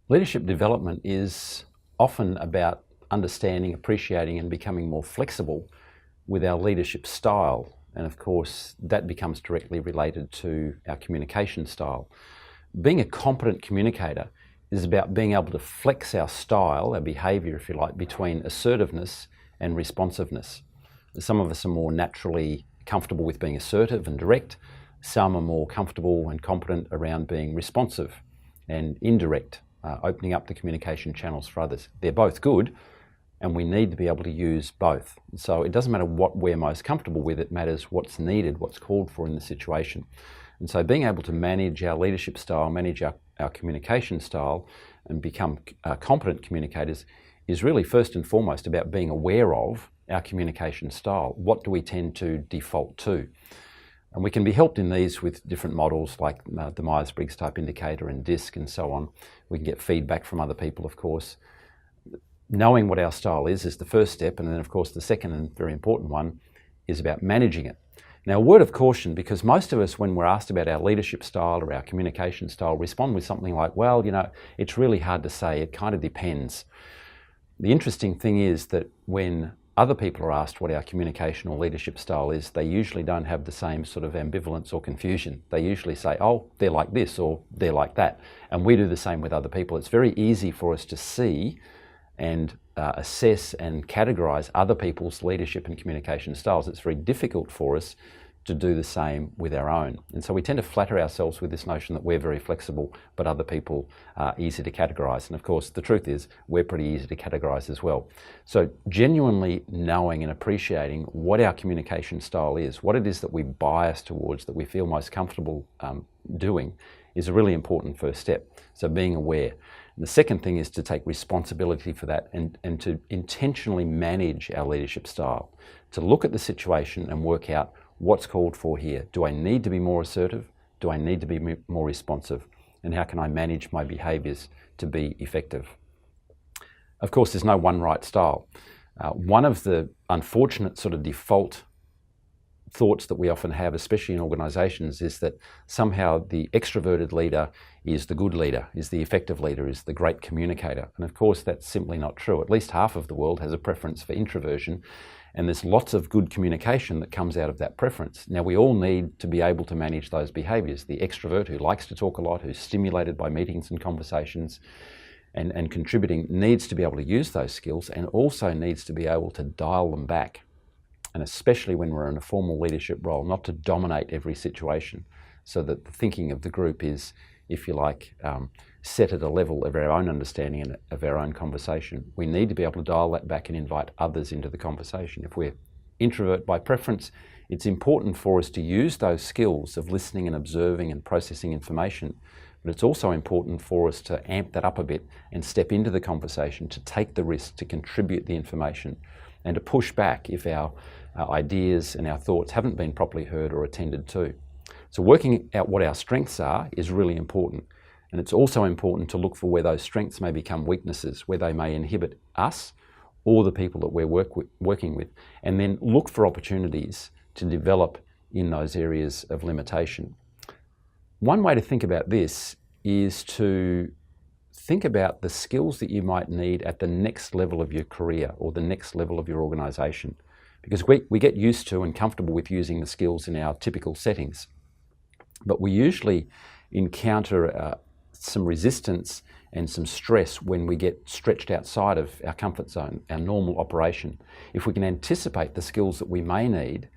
Leadership development is often about understanding, appreciating and becoming more flexible with our leadership style. And of course, that becomes directly related to our communication style. Being a competent communicator is about being able to flex our style, our behaviour, if you like, between assertiveness and responsiveness. Some of us are more naturally comfortable with being assertive and direct. Some are more comfortable and competent around being responsive and indirect, opening up the communication channels for others. They're both good, and we need to be able to use both. So it doesn't matter what we're most comfortable with, it matters what's needed, what's called for in the situation. And so being able to manage our leadership style, manage our communication style, and become competent communicators is really first and foremost about being aware of our communication style. What do we tend to default to? And we can be helped in these with different models like the Myers-Briggs type indicator and DISC and so on. We can get feedback from other people, of course. Knowing what our style is the first step, and then of course the second and very important one is about managing it. Now, a word of caution, because most of us, when we're asked about our leadership style or our communication style, respond with something like, well, you know, it's really hard to say, it kind of depends. The interesting thing is that when other people are asked what our communication or leadership style is, they usually don't have the same sort of ambivalence or confusion. They usually say, oh, they're like this or they're like that. And we do the same with other people. It's very easy for us to see and assess and categorize other people's leadership and communication styles. It's very difficult for us to do the same with our own. And so we tend to flatter ourselves with this notion that we're very flexible, but other people are easy to categorize. And of course, the truth is we're pretty easy to categorize as well. So genuinely knowing and appreciating what our communication style is, what it is that we bias towards, that we feel most comfortable doing, is a really important first step. So being aware. And the second thing is to take responsibility for that and to intentionally manage our leadership style, to look at the situation and work out what's called for here. Do I need to be more assertive? Do I need to be more responsive? And how can I manage my behaviours to be effective? Of course, there's no one right style. One of the unfortunate sort of default thoughts that we often have, especially in organisations, is that somehow the extroverted leader is the good leader, is the effective leader, is the great communicator. And of course, that's simply not true. At least half of the world has a preference for introversion, and there's lots of good communication that comes out of that preference. Now, we all need to be able to manage those behaviours. The extrovert who likes to talk a lot, who's stimulated by meetings and conversations and contributing, needs to be able to use those skills and also needs to be able to dial them back. And especially when we're in a formal leadership role, not to dominate every situation, so that the thinking of the group is, if you like, set at a level of our own understanding and of our own conversation. We need to be able to dial that back and invite others into the conversation. If we're introvert by preference, it's important for us to use those skills of listening and observing and processing information, but it's also important for us to amp that up a bit and step into the conversation, to take the risk, to contribute the information, and to push back if our ideas and our thoughts haven't been properly heard or attended to. So working out what our strengths are is really important. And it's also important to look for where those strengths may become weaknesses, where they may inhibit us or the people that we're working with, and then look for opportunities to develop in those areas of limitation. One way to think about this is to think about the skills that you might need at the next level of your career or the next level of your organisation. Because we get used to and comfortable with using the skills in our typical settings, but we usually encounter some resistance and some stress when we get stretched outside of our comfort zone, our normal operation. If we can anticipate the skills that we may need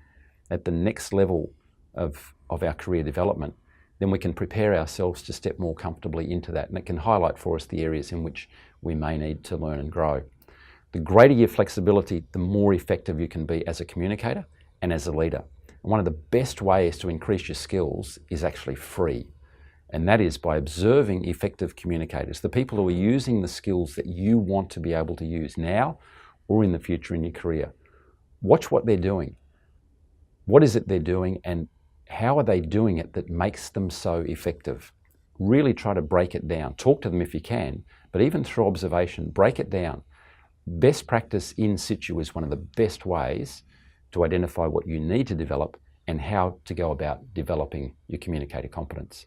at the next level of our career development, then we can prepare ourselves to step more comfortably into that, and it can highlight for us the areas in which we may need to learn and grow. The greater your flexibility, the more effective you can be as a communicator and as a leader. And one of the best ways to increase your skills is actually free. And that is by observing effective communicators, the people who are using the skills that you want to be able to use now or in the future in your career. Watch what they're doing. What is it they're doing, and how are they doing it that makes them so effective? Really try to break it down. Talk to them if you can, but even through observation, break it down. Best practice in situ is one of the best ways to identify what you need to develop and how to go about developing your communicator competence.